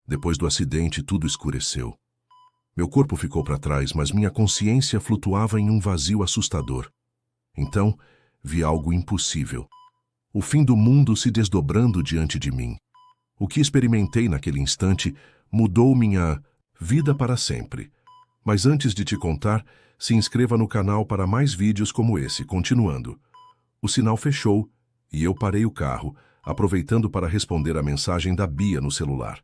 Depois do acidente, tudo escureceu. Meu corpo ficou para trás, mas minha consciência flutuava em um vazio assustador. Então, vi algo impossível. O fim do mundo se desdobrando diante de mim. O que experimentei naquele instante mudou minha vida para sempre. Mas antes de te contar, se inscreva no canal para mais vídeos como esse. Continuando. O sinal fechou e eu parei o carro, aproveitando para responder a mensagem da Bia no celular.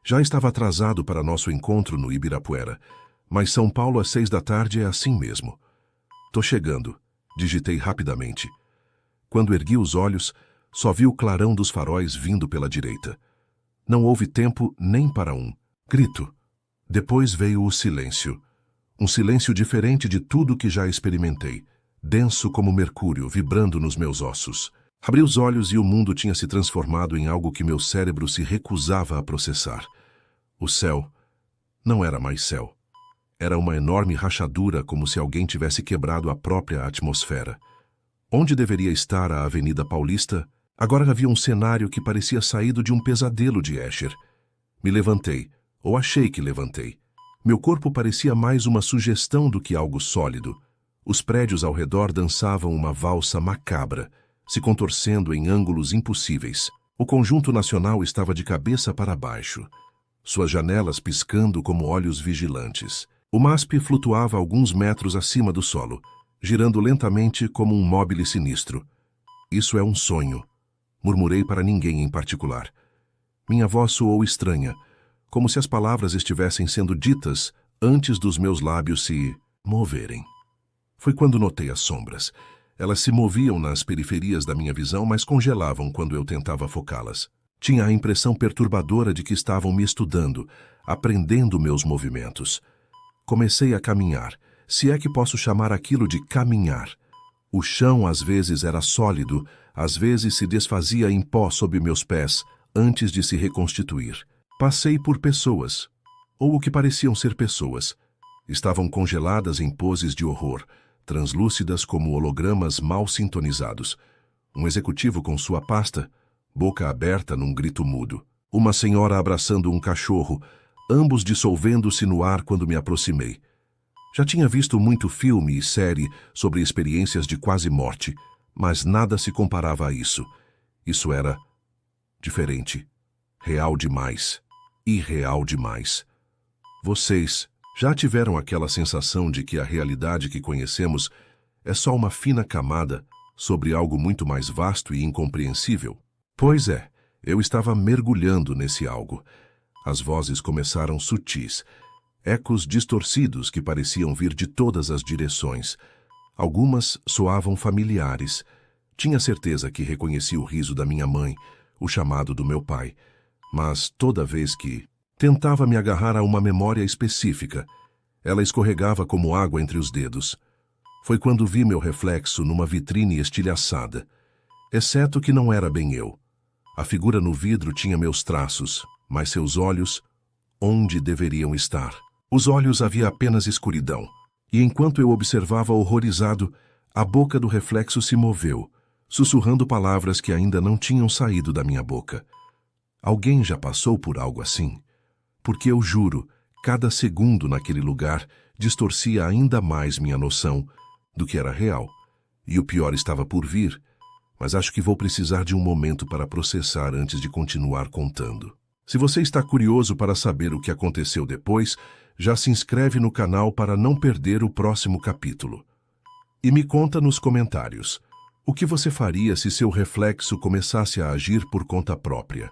Já estava atrasado para nosso encontro no Ibirapuera, mas São Paulo às 6 da tarde é assim mesmo. Tô chegando, digitei rapidamente. Quando ergui os olhos, só vi o clarão dos faróis vindo pela direita. Não houve tempo nem para um grito. Depois veio o silêncio. Um silêncio diferente de tudo que já experimentei, denso como mercúrio, vibrando nos meus ossos. Abri os olhos e o mundo tinha se transformado em algo que meu cérebro se recusava a processar. O céu não era mais céu. Era uma enorme rachadura, como se alguém tivesse quebrado a própria atmosfera. Onde deveria estar a Avenida Paulista, agora havia um cenário que parecia saído de um pesadelo de Escher. Me levantei, ou achei que levantei. Meu corpo parecia mais uma sugestão do que algo sólido. Os prédios ao redor dançavam uma valsa macabra, se contorcendo em ângulos impossíveis. O conjunto nacional estava de cabeça para baixo, suas janelas piscando como olhos vigilantes. O MASP flutuava alguns metros acima do solo, girando lentamente como um móbile sinistro. Isso é um sonho, murmurei para ninguém em particular. Minha voz soou estranha, como se as palavras estivessem sendo ditas antes dos meus lábios se moverem. Foi quando notei as sombras. Elas se moviam nas periferias da minha visão, mas congelavam quando eu tentava focá-las. Tinha a impressão perturbadora de que estavam me estudando, aprendendo meus movimentos. Comecei a caminhar, se é que posso chamar aquilo de caminhar. O chão às vezes era sólido, às vezes se desfazia em pó sob meus pés, antes de se reconstituir. Passei por pessoas, ou o que pareciam ser pessoas. Estavam congeladas em poses de horror, translúcidas como hologramas mal sintonizados. Um executivo com sua pasta, boca aberta num grito mudo. Uma senhora abraçando um cachorro, ambos dissolvendo-se no ar quando me aproximei. Já tinha visto muito filme e série sobre experiências de quase morte, mas nada se comparava a isso. Isso era diferente, real demais, irreal demais. Vocês já tiveram aquela sensação de que a realidade que conhecemos é só uma fina camada sobre algo muito mais vasto e incompreensível? Pois é, eu estava mergulhando nesse algo. As vozes começaram sutis, ecos distorcidos que pareciam vir de todas as direções. Algumas soavam familiares. Tinha certeza que reconhecia o riso da minha mãe, o chamado do meu pai. Mas toda vez que tentava me agarrar a uma memória específica, ela escorregava como água entre os dedos. Foi quando vi meu reflexo numa vitrine estilhaçada. Exceto que não era bem eu. A figura no vidro tinha meus traços, mas seus olhos, onde deveriam estar? Os olhos havia apenas escuridão, e enquanto eu observava horrorizado, a boca do reflexo se moveu, sussurrando palavras que ainda não tinham saído da minha boca. Alguém já passou por algo assim? Porque eu juro, cada segundo naquele lugar distorcia ainda mais minha noção do que era real. E o pior estava por vir, mas acho que vou precisar de um momento para processar antes de continuar contando. Se você está curioso para saber o que aconteceu depois, já se inscreve no canal para não perder o próximo capítulo. E me conta nos comentários, o que você faria se seu reflexo começasse a agir por conta própria?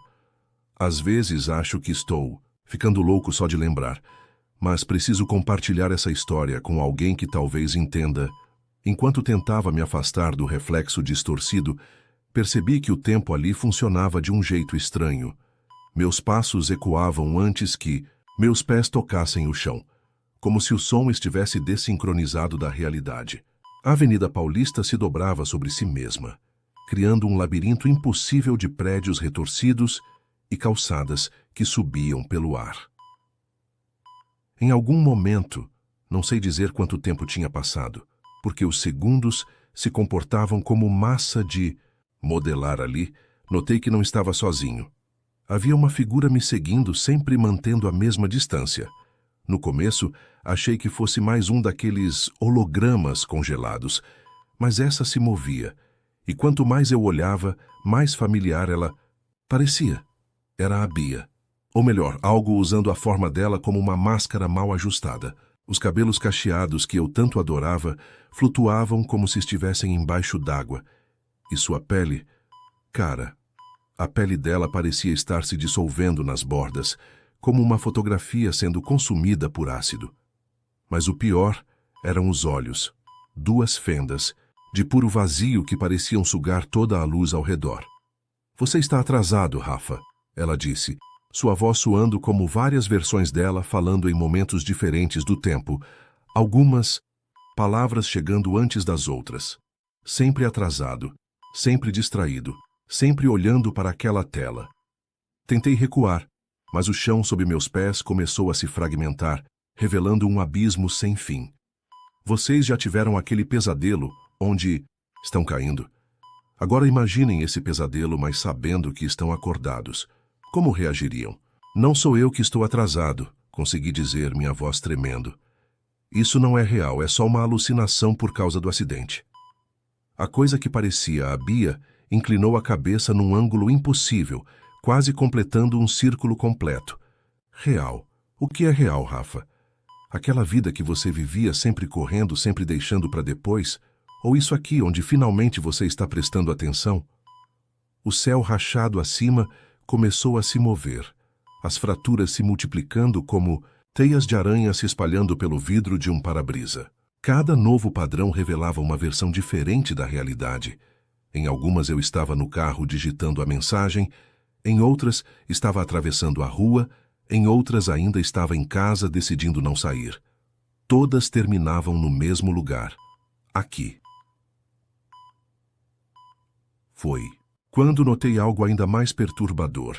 Às vezes acho que estou ficando louco só de lembrar, mas preciso compartilhar essa história com alguém que talvez entenda. Enquanto tentava me afastar do reflexo distorcido, percebi que o tempo ali funcionava de um jeito estranho. Meus passos ecoavam antes que meus pés tocassem o chão, como se o som estivesse desincronizado da realidade. A Avenida Paulista se dobrava sobre si mesma, criando um labirinto impossível de prédios retorcidos e calçadas que subiam pelo ar. Em algum momento, não sei dizer quanto tempo tinha passado, porque os segundos se comportavam como massa de modelar ali, notei que não estava sozinho. Havia uma figura me seguindo, sempre mantendo a mesma distância. No começo, achei que fosse mais um daqueles hologramas congelados, mas essa se movia, e quanto mais eu olhava, mais familiar ela parecia. Era a Bia. Ou melhor, algo usando a forma dela como uma máscara mal ajustada. Os cabelos cacheados que eu tanto adorava flutuavam como se estivessem embaixo d'água. E sua pele... Cara, a pele dela parecia estar se dissolvendo nas bordas, como uma fotografia sendo consumida por ácido. Mas o pior eram os olhos. 2 fendas, de puro vazio que pareciam sugar toda a luz ao redor. Você está atrasado, Rafa, ela disse, sua voz soando como várias versões dela falando em momentos diferentes do tempo, algumas palavras chegando antes das outras. Sempre atrasado, sempre distraído, sempre olhando para aquela tela. Tentei recuar, mas o chão sob meus pés começou a se fragmentar, revelando um abismo sem fim. Vocês já tiveram aquele pesadelo onde estão caindo? Agora imaginem esse pesadelo, mas sabendo que estão acordados. Como reagiriam? Não sou eu que estou atrasado, consegui dizer, minha voz tremendo. Isso não é real, é só uma alucinação por causa do acidente. A coisa que parecia a Bia inclinou a cabeça num ângulo impossível, quase completando um círculo completo. Real. O que é real, Rafa? Aquela vida que você vivia sempre correndo, sempre deixando para depois? Ou isso aqui, onde finalmente você está prestando atenção? O céu rachado acima começou a se mover, as fraturas se multiplicando como teias de aranha se espalhando pelo vidro de um para-brisa. Cada novo padrão revelava uma versão diferente da realidade. Em algumas eu estava no carro digitando a mensagem, em outras estava atravessando a rua, em outras ainda estava em casa decidindo não sair. Todas terminavam no mesmo lugar, aqui. Foi quando notei algo ainda mais perturbador.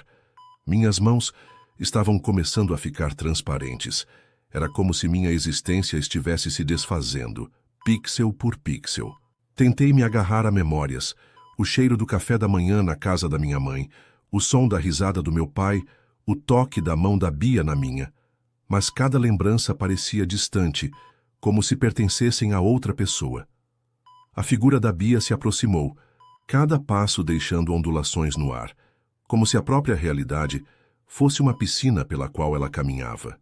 Minhas mãos estavam começando a ficar transparentes. Era como se minha existência estivesse se desfazendo, pixel por pixel. Tentei me agarrar a memórias, o cheiro do café da manhã na casa da minha mãe, o som da risada do meu pai, o toque da mão da Bia na minha. Mas cada lembrança parecia distante, como se pertencessem a outra pessoa. A figura da Bia se aproximou, cada passo deixando ondulações no ar, como se a própria realidade fosse uma piscina pela qual ela caminhava.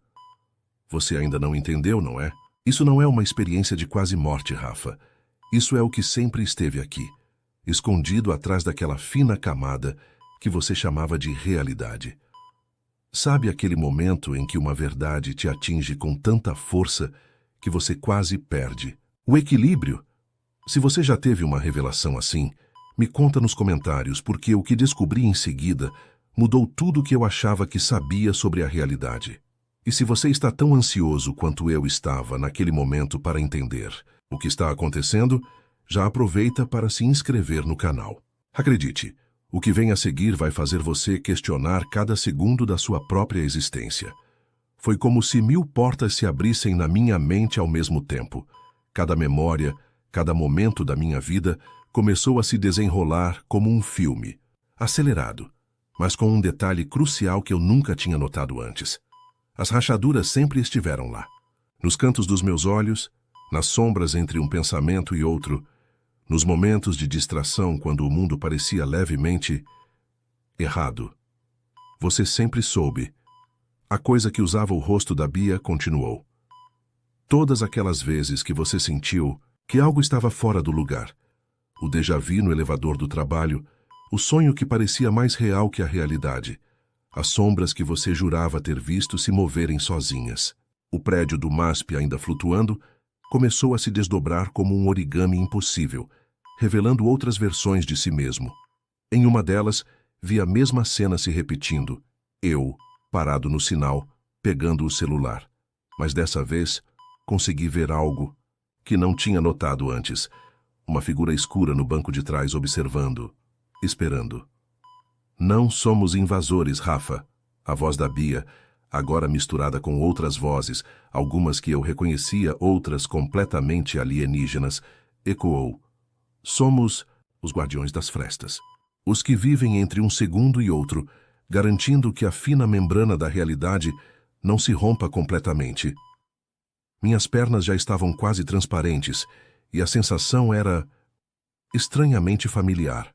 Você ainda não entendeu, não é? Isso não é uma experiência de quase morte, Rafa. Isso é o que sempre esteve aqui, escondido atrás daquela fina camada que você chamava de realidade. Sabe aquele momento em que uma verdade te atinge com tanta força que você quase perde o equilíbrio? Se você já teve uma revelação assim, me conta nos comentários, porque o que descobri em seguida mudou tudo o que eu achava que sabia sobre a realidade. E se você está tão ansioso quanto eu estava naquele momento para entender o que está acontecendo, já aproveita para se inscrever no canal. Acredite, o que vem a seguir vai fazer você questionar cada segundo da sua própria existência. Foi como se 1000 portas se abrissem na minha mente ao mesmo tempo. Cada memória, cada momento da minha vida começou a se desenrolar como um filme, acelerado, mas com um detalhe crucial que eu nunca tinha notado antes. As rachaduras sempre estiveram lá, nos cantos dos meus olhos, nas sombras entre um pensamento e outro, nos momentos de distração quando o mundo parecia levemente errado. Você sempre soube. A coisa que usava o rosto da Bia continuou. Todas aquelas vezes que você sentiu que algo estava fora do lugar, o déjà-vu no elevador do trabalho, o sonho que parecia mais real que a realidade, as sombras que você jurava ter visto se moverem sozinhas. O prédio do MASP, ainda flutuando, começou a se desdobrar como um origami impossível, revelando outras versões de si mesmo. Em uma delas, vi a mesma cena se repetindo, eu, parado no sinal, pegando o celular. Mas dessa vez, consegui ver algo que não tinha notado antes. Uma figura escura no banco de trás observando, esperando. Não somos invasores, Rafa. A voz da Bia, agora misturada com outras vozes, algumas que eu reconhecia, outras completamente alienígenas, ecoou. Somos os guardiões das frestas. Os que vivem entre um segundo e outro, garantindo que a fina membrana da realidade não se rompa completamente. Minhas pernas já estavam quase transparentes e a sensação era estranhamente familiar.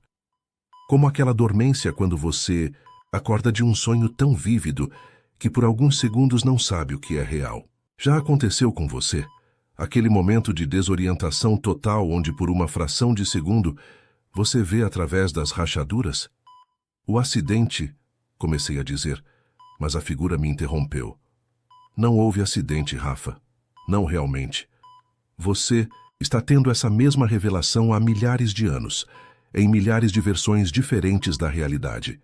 Como aquela dormência quando você acorda de um sonho tão vívido que por alguns segundos não sabe o que é real. Já aconteceu com você? Aquele momento de desorientação total onde por uma fração de segundo você vê através das rachaduras? O acidente, comecei a dizer, mas a figura me interrompeu. Não houve acidente, Rafa. Não realmente. Você está tendo essa mesma revelação há milhares de anos, em milhares de versões diferentes da realidade.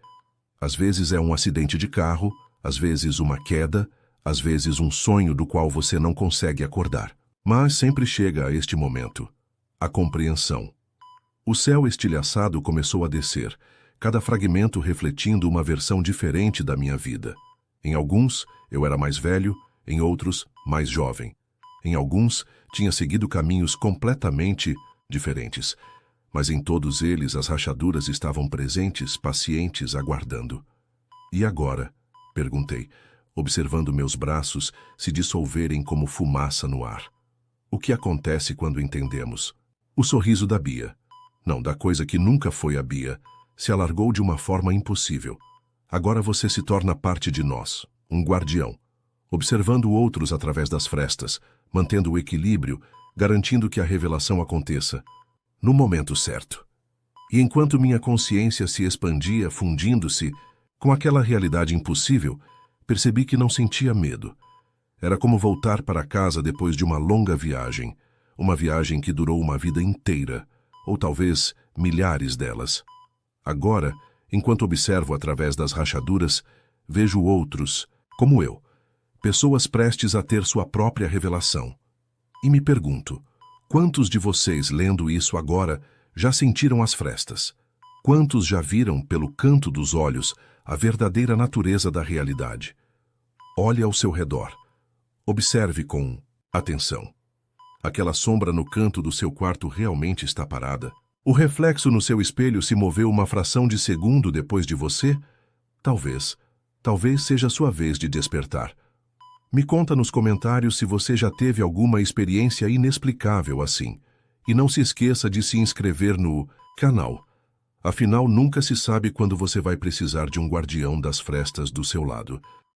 Às vezes é um acidente de carro, às vezes uma queda, às vezes um sonho do qual você não consegue acordar. Mas sempre chega a este momento, a compreensão. O céu estilhaçado começou a descer, cada fragmento refletindo uma versão diferente da minha vida. Em alguns, eu era mais velho, em outros, mais jovem. Em alguns, tinha seguido caminhos completamente diferentes. Mas em todos eles as rachaduras estavam presentes, pacientes, aguardando. E agora? Perguntei, observando meus braços se dissolverem como fumaça no ar. O que acontece quando entendemos? O sorriso da Bia, não, da coisa que nunca foi a Bia, se alargou de uma forma impossível. Agora você se torna parte de nós, um guardião, observando outros através das frestas, mantendo o equilíbrio, garantindo que a revelação aconteça no momento certo. E enquanto minha consciência se expandia, fundindo-se com aquela realidade impossível, percebi que não sentia medo. Era como voltar para casa depois de uma longa viagem, uma viagem que durou uma vida inteira, ou talvez milhares delas. Agora, enquanto observo através das rachaduras, vejo outros, como eu, pessoas prestes a ter sua própria revelação. E me pergunto, quantos de vocês, lendo isso agora, já sentiram as frestas? Quantos já viram, pelo canto dos olhos, a verdadeira natureza da realidade? Olhe ao seu redor. Observe com atenção. Aquela sombra no canto do seu quarto realmente está parada? O reflexo no seu espelho se moveu uma fração de segundo depois de você? Talvez seja a sua vez de despertar. Me conta nos comentários se você já teve alguma experiência inexplicável assim. E não se esqueça de se inscrever no canal. Afinal, nunca se sabe quando você vai precisar de um guardião das frestas do seu lado.